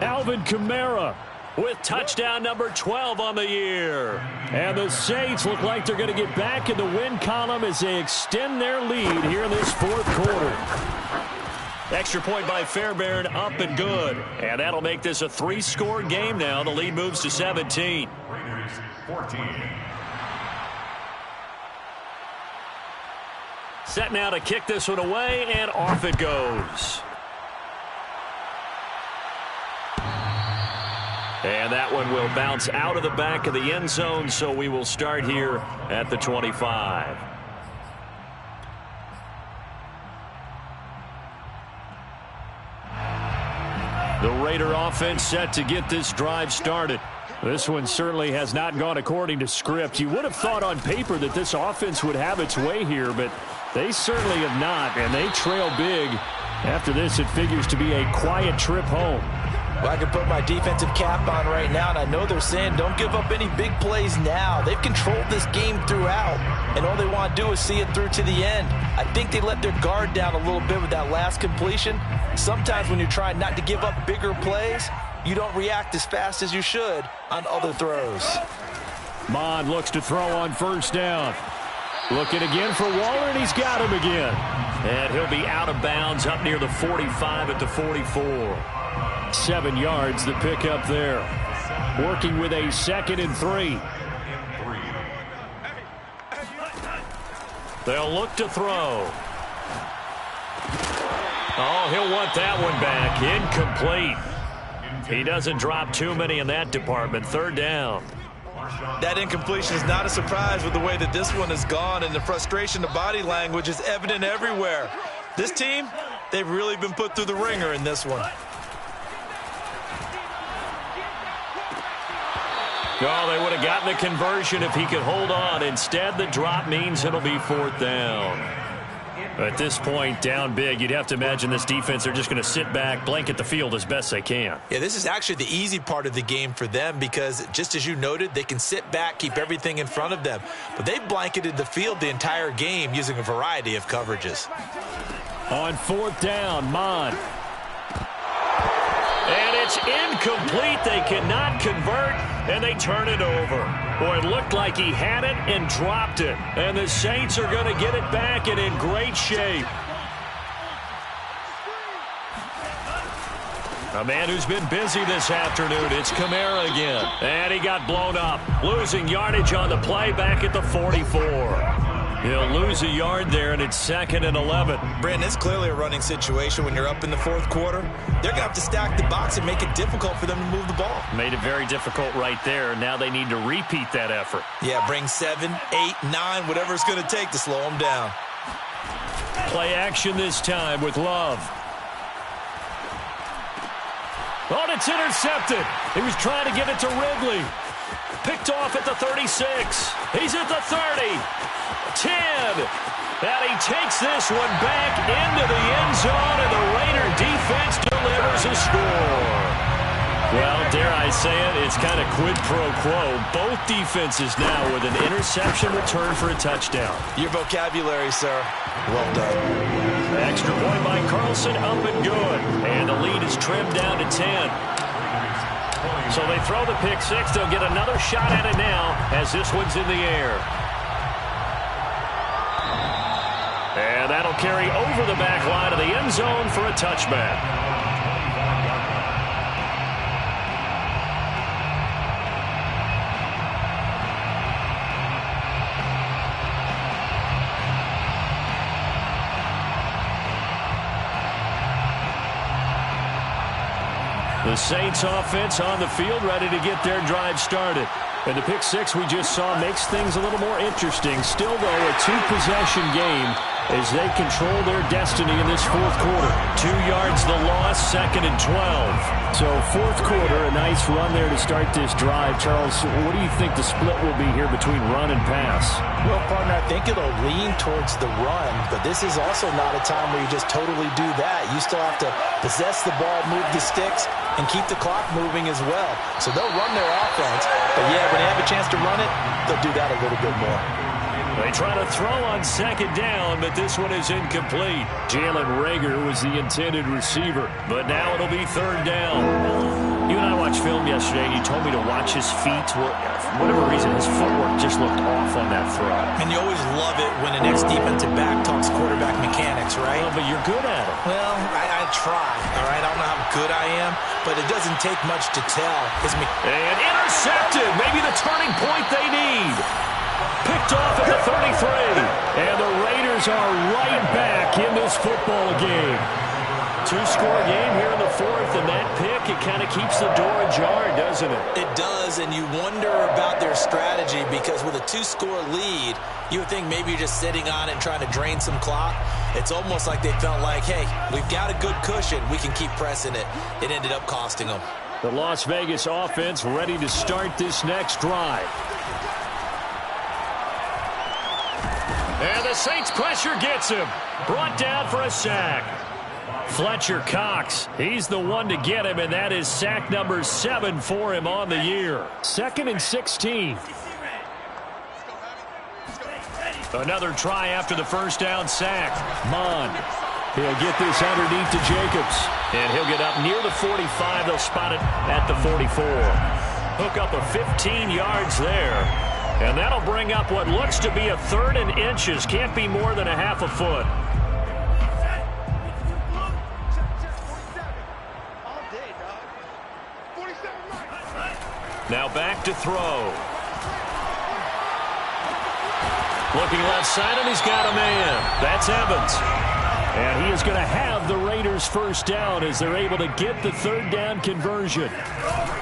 Alvin Kamara with touchdown number 12 on the year. And the Saints look like they're going to get back in the win column as they extend their lead here in this 4th quarter. Extra point by Fairbairn, up and good. And that'll make this a 3-score game now. The lead moves to 17.
Raiders 14.
Set now to kick this one away, and off it goes. And that one will bounce out of the back of the end zone, so we will start here at the 25. The Raider offense set to get this drive started. This one certainly has not gone according to script. You would have thought on paper that this offense would have its way here, but they certainly have not, and they trail big. After this, it figures to be a quiet trip home.
Well, I can put my defensive cap on right now, and I know they're saying don't give up any big plays now. They've controlled this game throughout, and all they want to do is see it through to the end. I think they let their guard down a little bit with that last completion. Sometimes when you're trying not to give up bigger plays, you don't react as fast as you should on other throws.
Mond looks to throw on first down. Looking again for Waller, and he's got him again. And he'll be out of bounds up near the 45 at the 44. 7 yards, the pickup there. Working with a 2nd and 3. They'll look to throw. Oh, he'll want that one back. Incomplete. He doesn't drop too many in that department. 3rd down.
That incompletion is not a surprise with the way that this one has gone, and the frustration, the body language is evident everywhere. This team, they've really been put through the ringer in this one.
Oh, they would have gotten the conversion if he could hold on. Instead, the drop means it'll be 4th down. At this point, down big, you'd have to imagine this defense, they're just going to sit back, blanket the field as best they can.
Yeah, this is actually the easy part of the game for them because, just as you noted, they can sit back, keep everything in front of them. But they've blanketed the field the entire game using a variety of coverages.
On 4th down, Mond. And it's incomplete. They cannot convert, and they turn it over. Boy, it looked like he had it and dropped it. And the Saints are going to get it back and in great shape. A man who's been busy this afternoon, it's Kamara again. And he got blown up. Losing yardage on the play back at the 44. He'll lose a yard there, and it's 2nd and 11.
Brandon, it's clearly a running situation when you're up in the 4th quarter. They're going to have to stack the box and make it difficult for them to move the ball.
Made it very difficult right there. Now they need to repeat that effort.
Yeah, bring 7, 8, 9, whatever it's going to take to slow them down.
Play action this time with Love. Oh, it's intercepted. He was trying to get it to Ridley. Picked off at the 36. He's at the 30. 10. And he takes this one back into the end zone, and the Raider defense delivers a score. Well, dare I say it, it's kind of quid pro quo. Both defenses now with an interception return for a touchdown.
Your vocabulary, sir. Well done.
Extra point by Carlson, up and good. And the lead is trimmed down to 10. So they throw the pick 6. They'll get another shot at it now as this one's in the air. And that'll carry over the back line of the end zone for a touchback. The Saints offense on the field ready to get their drive started. And the pick 6 we just saw makes things a little more interesting. Still, though, a 2-possession game as they control their destiny in this 4th quarter. 2 yards the loss, 2nd and 12. So 4th quarter, a nice run there to start this drive. Charles, what do you think the split will be here between run and pass?
Well, partner, I think it'll lean towards the run, but this is also not a time where you just totally do that. You still have to possess the ball, move the sticks, and keep the clock moving as well. So they'll run their offense, but yeah, when they have a chance to run it, they'll do that a little bit more.
They try to throw on 2nd down, but this one is incomplete. Jalen Reagor was the intended receiver, but now it'll be 3rd down. You and I watched film yesterday, and you told me to watch his feet. Well, for whatever reason, his footwork just looked off on that throw.
And you always love it when an ex-defensive back talks quarterback mechanics, right?
Well, but you're good at it.
Well, I try, all right? I don't know how good I am, but it doesn't take much to tell.
And intercepted. Maybe the turning point they need. Picked off at the 33. And the Raiders are right back in this football game. 2-score game here in the 4th, and that pick, it kind of keeps the door ajar, doesn't it?
It does, and you wonder about their strategy because with a 2-score lead, you would think maybe you're just sitting on it and trying to drain some clock. It's almost like they felt like, hey, we've got a good cushion. We can keep pressing it. It ended up costing them.
The Las Vegas offense ready to start this next drive. And the Saints pressure gets him. Brought down for a sack. Fletcher Cox, he's the one to get him, and that is sack number 7 for him on the year. 2nd and 16. Another try after the first down sack. Mond. He'll get this underneath to Jacobs. And he'll get up near the 45. They'll spot it at the 44. Hook up of 15 yards there. And that'll bring up what looks to be a 3rd and inches. Can't be more than a half a foot. Now back to throw. Looking left side, and he's got a man. That's Evans. And he is going to have the Raiders first down as they're able to get the 3rd down conversion.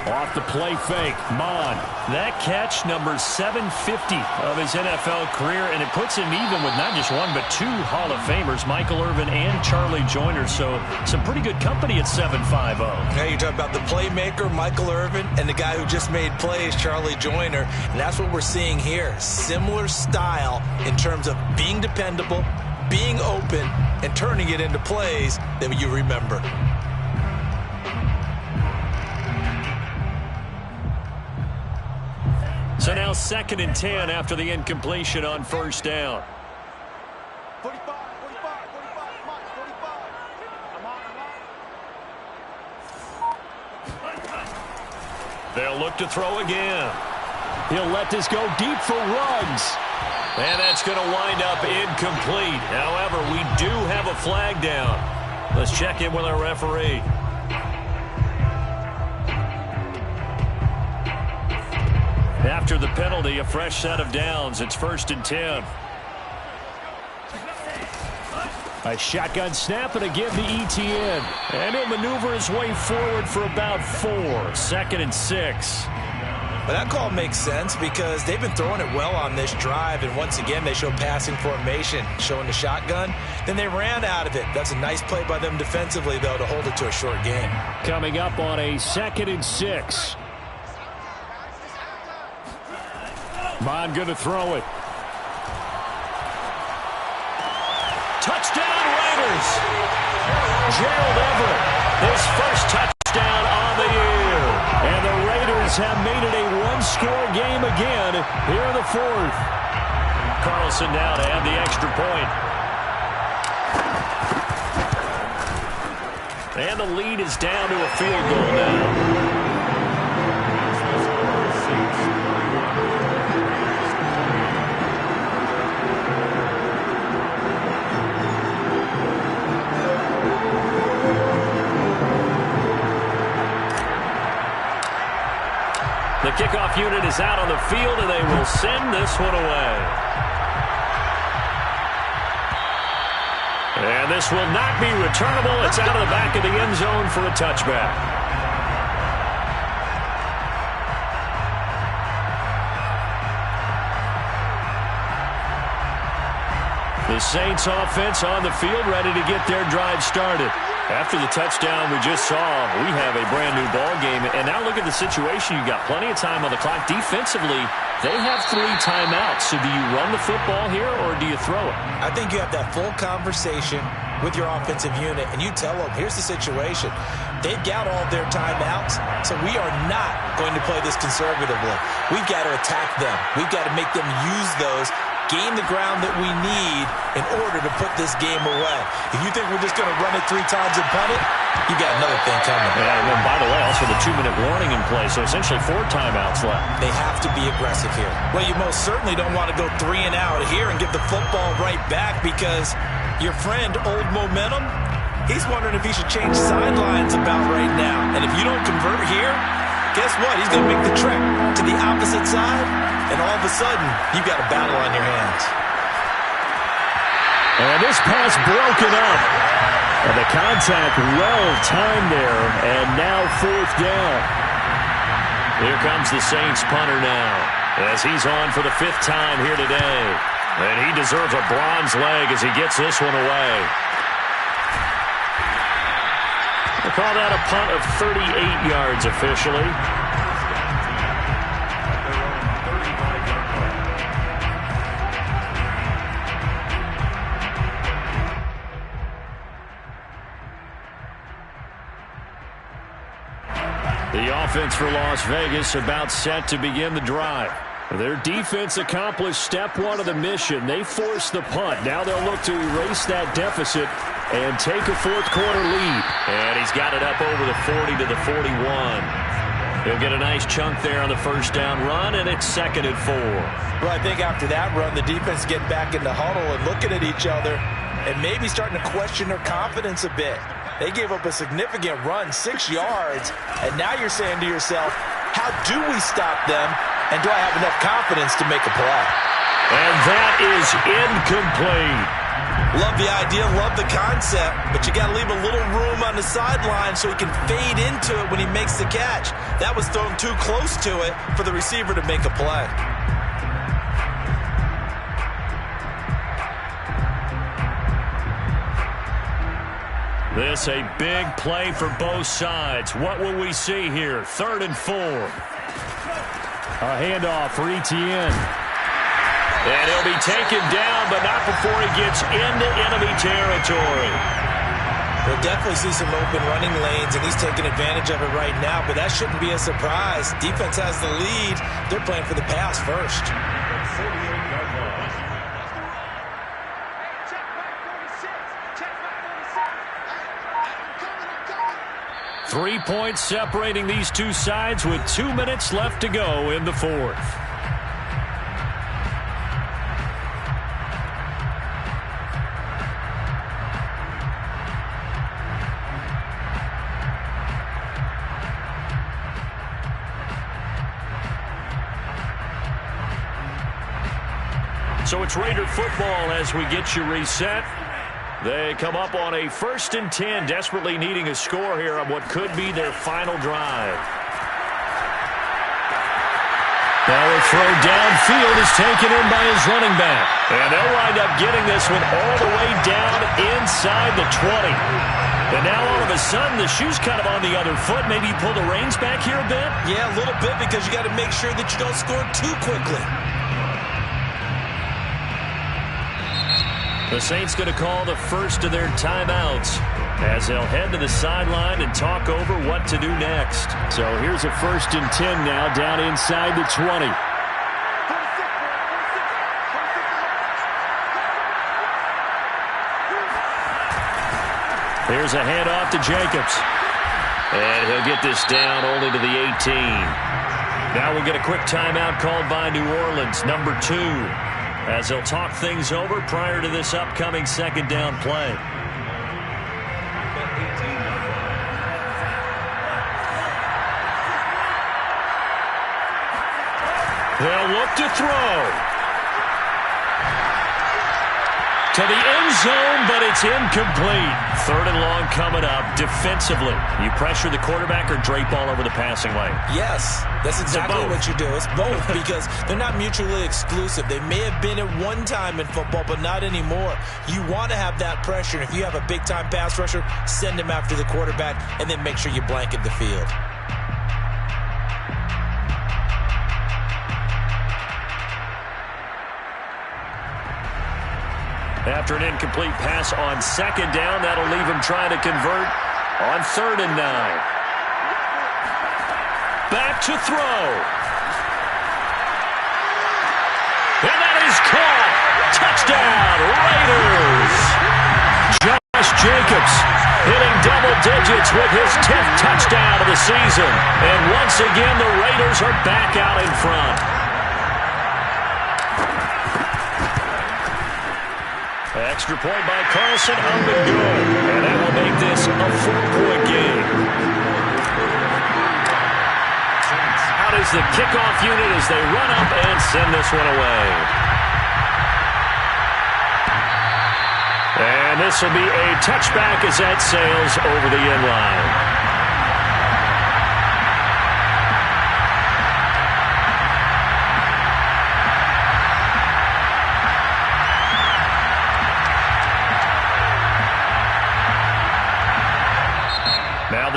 Off the play fake, Mond. That catch, number 750 of his NFL career, and it puts him even with not just one but 2 Hall of Famers, Michael Irvin and Charlie Joyner. So some pretty good company at 7.50.
Now you talk about the playmaker, Michael Irvin, and the guy who just made plays, Charlie Joyner. And that's what we're seeing here. Similar style in terms of being dependable, being open, and turning it into plays that you remember.
So now 2nd and 10 after the incompletion on first down.
45, 45, 45, come on, 45. I'm on.
They'll look to throw again. He'll let this go deep for Ruggs. And that's going to wind up incomplete. However, we do have a flag down. Let's check in with our referee. After the penalty, a fresh set of downs. It's 1st and 10. A shotgun snap and again to Etienne. And he'll maneuver his way forward for about 4. 2nd and 6.
But that call makes sense because they've been throwing it well on this drive, and once again they show passing formation, showing the shotgun. Then they ran out of it. That's a nice play by them defensively, though, to hold it to a short game. Coming up on a 2nd and 6.
Mond going to throw it. Touchdown Raiders! Gerald Everett, his first touchdown on the year. And the Raiders have made it a one-score game again here in the 4th. Carlson now to add the extra point. And the lead is down to a field goal now. The kickoff unit is out on the field, and they will send this one away. And this will not be returnable. It's out of the back of the end zone for a touchback. The Saints offense on the field ready to get their drive started. After the touchdown we just saw, we have a brand new ball game. And now look at the situation. You've got plenty of time on the clock. Defensively, they have 3 timeouts. So do you run the football here or do you throw it?
I think you have that full conversation with your offensive unit, and you tell them, here's the situation. They've got all their timeouts, so we are not going to play this conservatively. We've got to attack them. We've got to make them use those, gain the ground that we need in order to put this game away. If you think we're just going to run it 3 times and punt it, you got another thing coming.
Yeah, and then, by the way, also the 2-minute warning in play, so essentially 4 timeouts left.
They have to be aggressive here. Well, you most certainly don't want to go 3 and out here and give the football right back because your friend, Old Momentum, he's wondering if he should change sidelines about right now. And if you don't convert here, guess what? He's going to make the trek to the opposite side, and all of a sudden, you've got a battle on your hands.
And this pass broken up. And the contact well timed there, and now 4th down. Here comes the Saints punter now, as he's on for the 5th time here today. And he deserves a bronze leg as he gets this one away. We'll call that a punt of 38 yards officially. The offense for Las Vegas about set to begin the drive. Their defense accomplished step one of the mission. They forced the punt. Now they'll look to erase that deficit and take a fourth quarter lead. And he's got it up over the 40 to the 41. He'll get a nice chunk there on the first down run, and it's 2nd and 4.
Well, I think after that run, the defense get back in the huddle and looking at each other and maybe starting to question their confidence a bit. They gave up a significant run, 6 yards, and now you're saying to yourself, how do we stop them, and do I have enough confidence to make a play?
And that is incomplete.
Love the idea, love the concept, but you got to leave a little room on the sideline so he can fade into it when he makes the catch. That was thrown too close to it for the receiver to make a play.
This a big play for both sides. What will we see here? 3rd and 4. A handoff for Etienne. And he'll be taken down, but not before he gets into enemy territory.
We'll definitely see some open running lanes, and he's taking advantage of it right now, but that shouldn't be a surprise. Defense has the lead. They're playing for the pass first.
3 points separating these two sides with 2 minutes left to go in the fourth. So it's Raider football as we get you reset. They come up on a 1st and 10, desperately needing a score here on what could be their final drive. Now a throw downfield is taken in by his running back. And they'll wind up getting this one all the way down inside the 20. And now all of a sudden the shoe's kind of on the other foot. Maybe you pull the reins back here a bit?
Yeah, a little bit, because you got to make sure that you don't score too quickly.
The Saints going to call the first of their timeouts as they'll head to the sideline and talk over what to do next. So here's a 1st and 10 now down inside the 20. Here's a handoff to Jacobs. And he'll get this down only to the 18. Now we'll get a quick timeout called by New Orleans, number 2. As they'll talk things over prior to this upcoming 2nd down play. They'll look to throw. To the end zone, but it's incomplete. 3rd and long coming up defensively. You pressure the quarterback or drape all over the passing lane?
Yes, that's exactly what you do. It's both, because they're not mutually exclusive. They may have been at one time in football, but not anymore. You want to have that pressure. And if you have a big-time pass rusher, send him after the quarterback, and then make sure you blanket the field.
After an incomplete pass on 2nd down, that'll leave him trying to convert on 3rd and 9. Back to throw. And that is caught. Touchdown, Raiders. Josh Jacobs hitting double digits with his 10th touchdown of the season. And once again, the Raiders are back out in front. Extra point by Carlson, up and go. And that will make this a 4-point game. Out is the kickoff unit as they run up and send this one away. And this will be a touchback as that sails over the end line.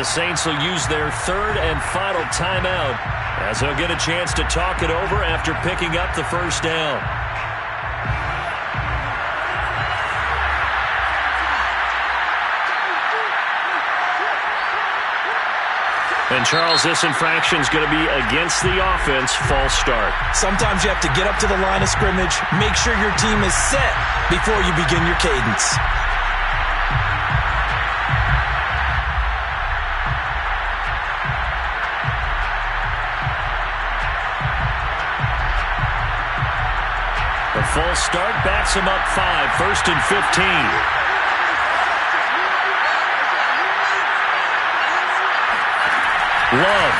Saints will use their third and final timeout as they'll get a chance to talk it over after picking up the first down. And, Charles, this infraction is going to be against the offense. False start.
Sometimes you have to get up to the line of scrimmage, make sure your team is set before you begin your cadence.
The false start backs him up 5, 1st and 15. Love.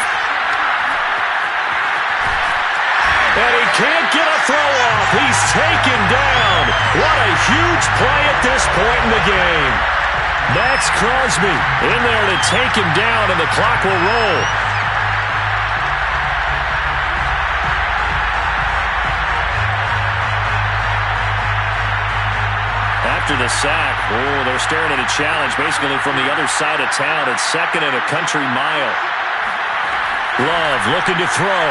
And he can't get a throw off. He's taken down. What a huge play at this point in the game. Max Crosby in there to take him down, and the clock will roll. After the sack, they're staring at a challenge basically from the other side of town. It's 2nd and a country mile. Love looking to throw.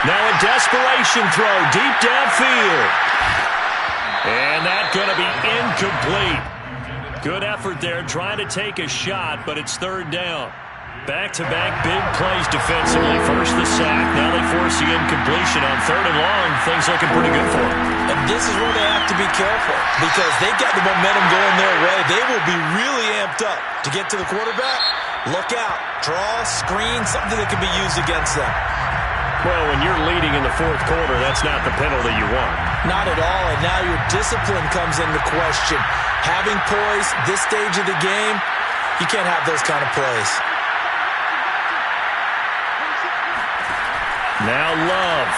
Now a desperation throw deep downfield. And that's going to be incomplete. Good effort there trying to take a shot, but it's 3rd down. Back-to-back big plays defensively. First the sack, now they force the incompletion on 3rd and long. Things looking pretty good for them.
And this is where they have to be careful because they've got the momentum going their way. They will be really amped up to get to the quarterback. Look out. Draw, screen, something that can be used against them.
Well, when you're leading in the 4th quarter, that's not the penalty you want.
Not at all, and now your discipline comes into question. Having poise this stage of the game, you can't have those kind of plays.
Now Love.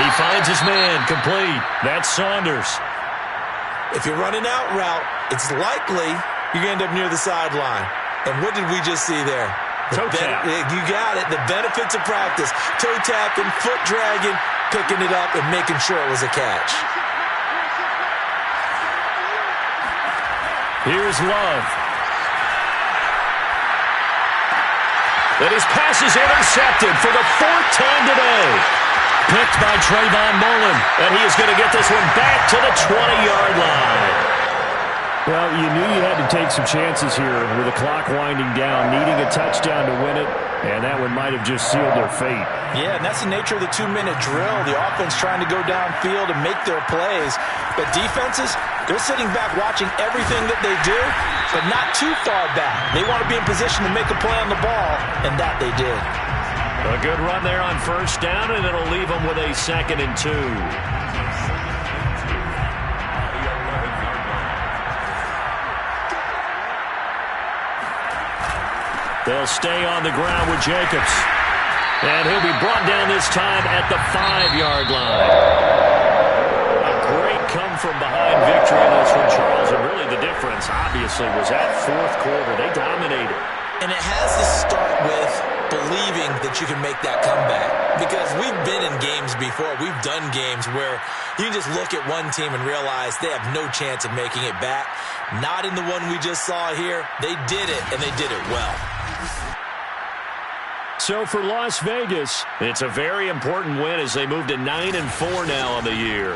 He finds his man, complete. That's Saunders.
If you're running out route, it's likely you're going to end up near the sideline. And what did we just see there?
Toe tap.
You got it. The benefits of practice. Toe tapping, foot dragging, picking it up, and making sure it was a catch.
Here's Love. And his pass is intercepted for the 4th time today. Picked by Trayvon Mullen. And he is going to get this one back to the 20-yard line. Well, you knew you had to take some chances here with the clock winding down, needing a touchdown to win it, and that one might have just sealed their fate.
Yeah, and that's the nature of the 2-minute drill. The offense trying to go downfield and make their plays. But defenses, they're sitting back watching everything that they do, but not too far back. They want to be in position to make a play on the ball, and that they did.
A good run there on 1st down, and it'll leave them with a 2nd and 2. They'll stay on the ground with Jacobs. And he'll be brought down this time at the 5-yard line. A great come-from-behind victory in this one, Charles. And really the difference, obviously, was that 4th quarter. They dominated.
And it has to start with believing that you can make that comeback. Because we've been in games before. We've done games where you can just look at one team and realize they have no chance of making it back. Not in the one we just saw here. They did it, and they did it well.
So for Las Vegas, it's a very important win as they move to 9-4 now on the year.